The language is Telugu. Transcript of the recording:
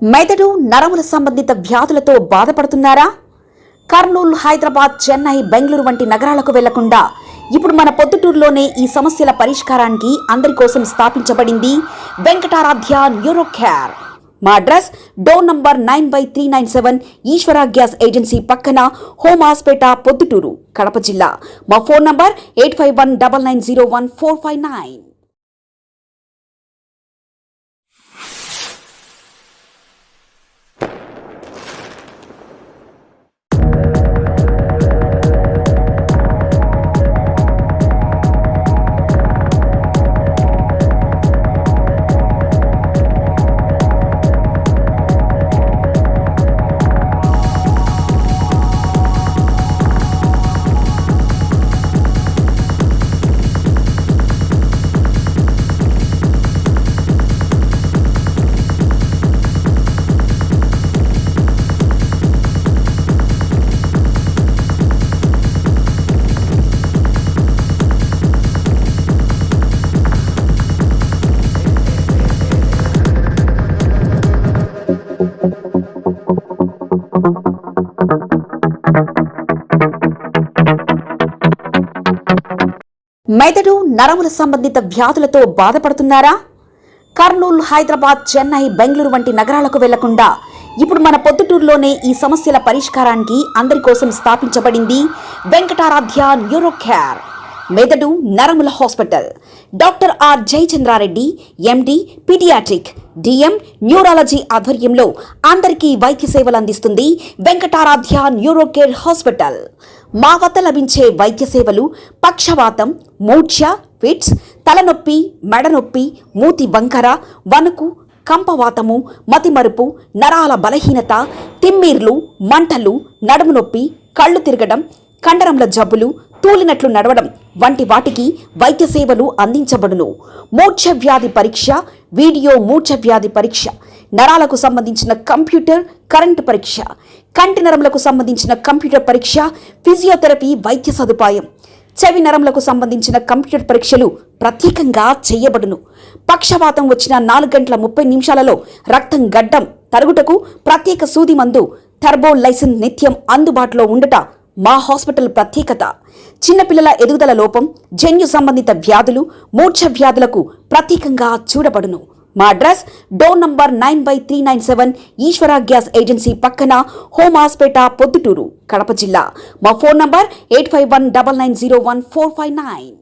మెదడు నరముల సంబంధిత వ్యాధులతో బాధపడుతున్నారా? కర్నూలు, హైదరాబాద్, చెన్నై, బెంగళూరు వంటి నగరాలకు వెళ్లకుండా ఇప్పుడు మన పొద్దుటూరులోనే ఈ సమస్యల పరిష్కారానికి అందరి కోసం స్థాపించబడింది వెంకటారాధ్య న్యూరో కేర్. మా అడ్రస్ డోర్ నంబర్ 9/397 ఈశ్వర గ్యాస్ ఏజెన్సీ పక్కన, హోమ్ హాస్పేట, పొద్దుటూరు, కడప జిల్లా. మా ఫోన్ నంబర్ 8519901459. మెదడు నరముల సంబంధిత వ్యాధులతో బాధపడుతున్నారా? కర్నూలు, హైదరాబాద్, చెన్నై, బెంగళూరు వంటి నగరాలకు వెళ్లకుండా ఇప్పుడు మన పొద్దుటూరులోనే ఈ సమస్యల పరిష్కారానికి అందరి కోసం స్థాపించబడింది వెంకటారాధ్య న్యూరో కేర్. మెదడు నరముల hospital. Doctor R Jayachandra Reddy, MD, paediatric, DM, neurology ఆధ్వర్యంలో అందరికీ వైద్య సేవలు అందిస్తుంది వెంకటారాధ్య న్యూరో కేర్ హాస్పిటల్. మా వద్ద లభించే వైద్య సేవలు పక్షవాతం, మూర్ఛ, ఫిట్స్, తలనొప్పి, మెడనొప్పి, మూతి వంకర, వణుకు, కంపవాతము, మతిమరుపు, నరాల బలహీనత, తిమ్మిర్లు, మంటలు, నడుము నొప్పి, కళ్ళు తిరగడం, కండరముల జబ్బులు, తూలినట్లు నడవడం వంటి వాటికి వైద్య సేవలు అందించబడును. మూర్ఛ వ్యాధి పరీక్ష, వీడియో మూర్ఛ వ్యాధి పరీక్ష, నరాలకు సంబంధించిన కంప్యూటర్ కరెంటు పరీక్ష, కంటి నరములకు సంబంధించిన కంప్యూటర్ పరీక్ష, ఫిజియోథెరపీ వైద్య సదుపాయం, చెవి నరములకు సంబంధించిన కంప్యూటర్ పరీక్షలు ప్రత్యేకంగా చేయబడును. పక్షవాతం వచ్చిన 4 గంటల 30 నిమిషాలలో రక్తం గడ్డం తరుగుటకు ప్రత్యేక సూది మందు థర్బోలైసిన్ నిత్యం అందుబాటులో ఉండుట మా హాస్పిటల్ ప్రత్యేకత. చిన్నపిల్లల ఎదుగుదల లోపం, జన్యు సంబంధిత వ్యాధులు, మూర్ఛ వ్యాధులకు ప్రత్యేకంగా చూడబడును. మా అడ్రస్ డోర్ నంబర్ 9/397 ఈశ్వర గ్యాస్ ఏజెన్సీ పక్కన, హోమ్ హాస్పేట, పొద్దుటూరు, కడప జిల్లా. మా ఫోన్ నంబర్ 8519901459.